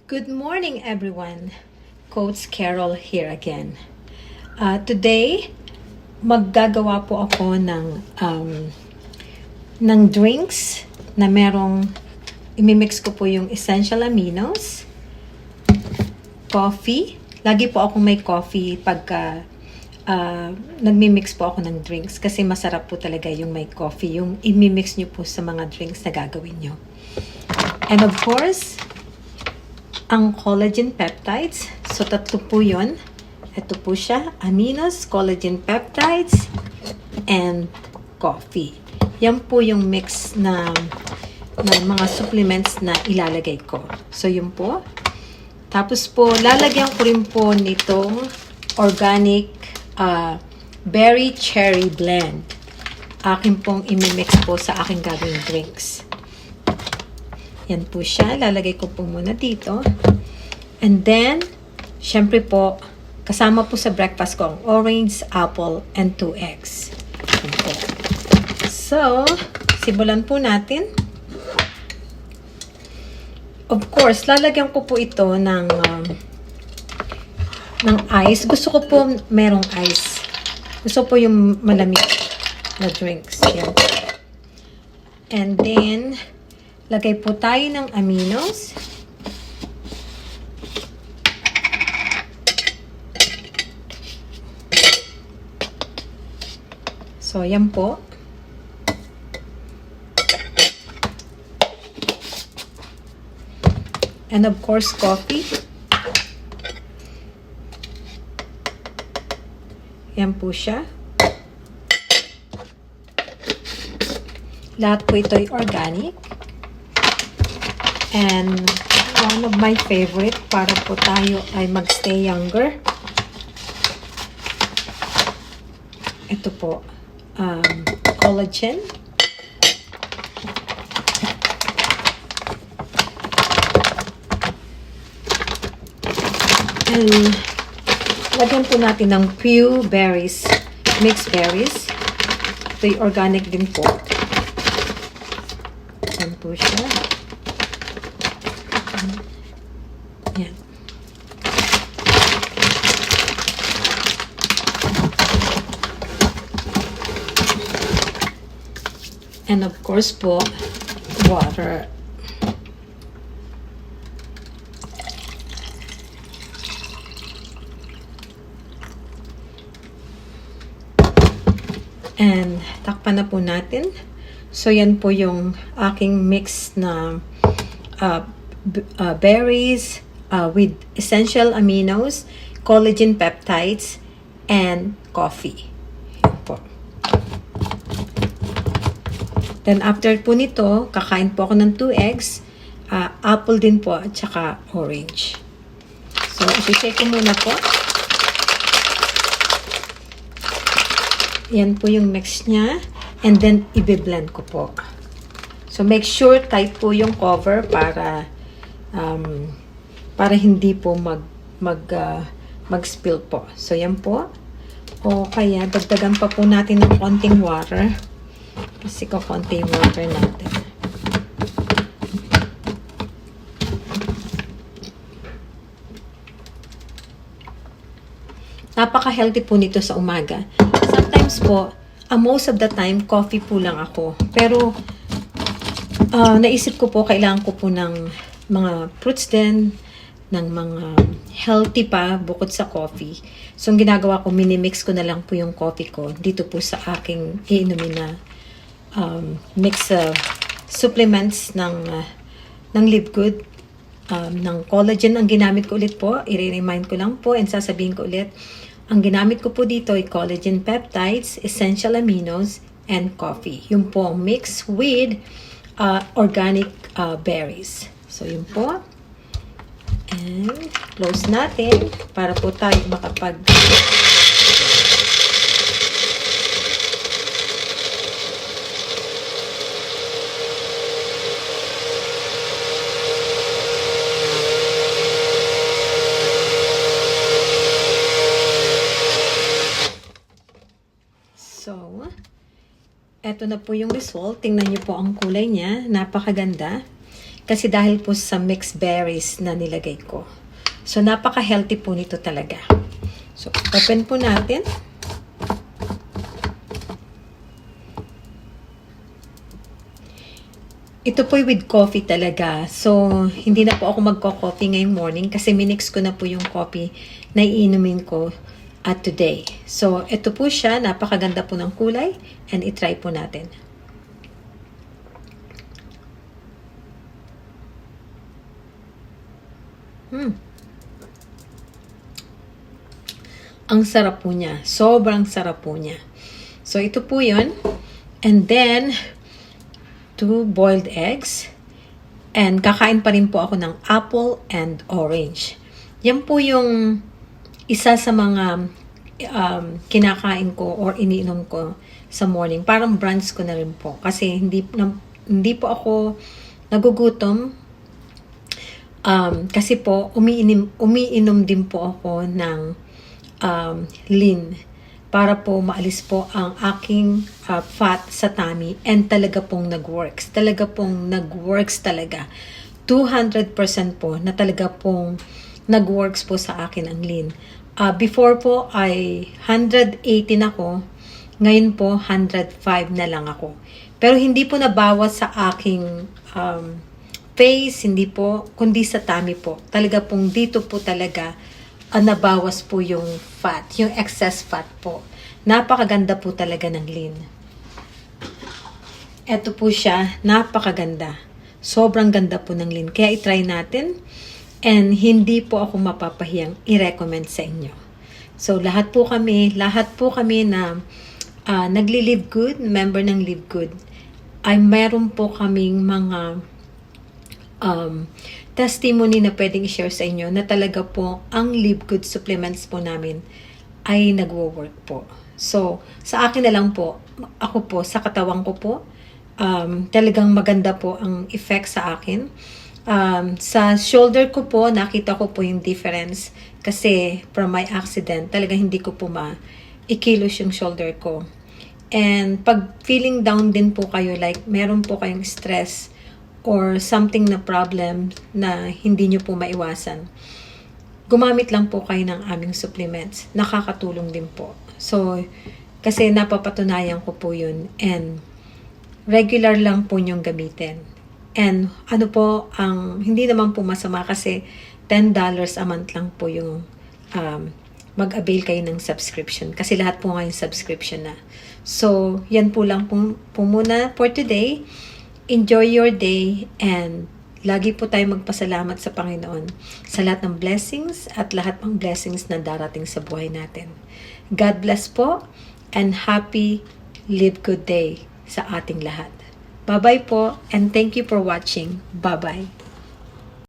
Good morning, everyone. Coach Carol here again. Today, maggagawa po ako ng drinks na merong imimix ko po yung essential aminos, coffee. Lagi po ako may coffee pagka nagmimix po ako ng drinks kasi masarap po talaga yung may coffee, yung imimix nyo po sa mga drinks na gagawin nyo. And of course, ang collagen peptides. So, tatlo po yun. Ito po siya. Aminos, collagen peptides, and coffee. Yan po yung mix na mga supplements na ilalagay ko. So, yun po. Tapos po, lalagyan ko rin po nitong organic berry cherry blend. Akin pong imimix po sa aking gagawing drinks. Yan po siya. Lalagay ko po muna dito. And then, syempre po, kasama po sa breakfast ko ang orange, apple, and 2 eggs. Yan po. So, simulan po natin. Of course, lalagyan ko po ito ng ice. Gusto ko po merong ice. Gusto po yung malamig na drinks. Yan. And then, lagay po tayo ng aminos. So, yan po. And of course, coffee. Yan po siya. Lahat po ito ay organic. And one of my favorite para po tayo ay magstay younger. Ito po, collagen. And lagyan po natin ng few berries, mixed berries. Ito'y organic din po. Yan po siya. Yan. And of course po, water. And takpan na po natin. So yan po yung aking mix na berries with essential aminos, collagen peptides, and coffee. Yan po. Then after po nito, kakain po ako ng 2 eggs, apple din po, at saka orange. So, i-shake ko muna po. Yan po yung mix niya. And then, i-blend ko po. So, make sure tight po yung cover para hindi po mag-spill po. So, yan po. O kaya, dagdagan pa po natin ng konting water. Kasi konti yung water natin. Napaka-healthy po nito sa umaga. Sometimes po, most of the time, coffee po lang ako. Pero, naisip ko po, kailangan ko po ng mga fruits din, ng mga healthy pa, bukod sa coffee. So, ang ginagawa ko, minimix ko na lang po yung coffee ko dito po sa aking iinumin na mix supplements ng Live Good, ng collagen. Ang ginamit ko ulit po, i-remind ko lang po and sasabihin ko ulit, ang ginamit ko po dito ay collagen peptides, essential aminos, and coffee. Yung po mix with organic berries. So yun po. And close natin para po tayo makapag So, eto na po yung result. Tingnan niyo po ang kulay niya. Napakaganda. Kasi dahil po sa mixed berries na nilagay ko. So, napaka-healthy po nito talaga. So, open po natin. Ito po with coffee talaga. So, hindi na po ako magko-coffee ngayong morning kasi minix ko na po yung coffee na iinumin ko at today. So, ito po siya. Napakaganda po ng kulay and itry po natin. Ang sarap po niya. Sobrang sarap po niya. So, ito po yun. And then, 2 boiled eggs. And kakain pa rin po ako ng apple and orange. Yan po yung isa sa mga kinakain ko or iniinom ko sa morning. Parang brunch ko na rin po. Kasi hindi po ako nagugutom. Kasi po, umiinom din po ako ng lean para po maalis po ang aking fat sa tummy and talaga pong nag-works. Talaga pong nag-works talaga. 200% po na talaga pong nag-works po sa akin ang lean. Before po ay 118 ako. Ngayon po 105 na lang ako. Pero hindi po nabawas sa aking face, hindi po, kundi sa tummy po. Talaga pong dito po talaga nabawas po yung fat, yung excess fat po. Napakaganda po talaga ng lean. Ito po siya, napakaganda. Sobrang ganda po ng lean. Kaya itry natin and hindi po ako mapapahiyang i-recommend sa inyo. So lahat po kami na nagli-Live Good, member ng Live Good, ay meron po kaming mga testimony na pwedeng i-share sa inyo na talaga po ang Live Good supplements po namin ay nagwo-work po. So, sa akin na lang po, ako po, sa katawan ko po, talagang maganda po ang effect sa akin. Sa shoulder ko po, nakita ko po yung difference kasi from my accident, talagang hindi ko po ikilos yung shoulder ko. And pag feeling down din po kayo, like meron po kayong stress or something na problem na hindi nyo po maiwasan, gumamit lang po kayo ng aming supplements. Nakakatulong din po. So, kasi napapatunayan ko po yun and regular lang po nyong gamitin. And ano po, hindi naman po masama kasi $10 a month lang po yung mag-avail kayo ng subscription. Kasi lahat po ngayon subscription na. So, yan po lang po muna for today. Enjoy your day and lagi po tayo magpasalamat sa Panginoon sa lahat ng blessings at lahat ng blessings na darating sa buhay natin. God bless po and happy Live Good Day sa ating lahat. Bye-bye po and thank you for watching. Bye-bye.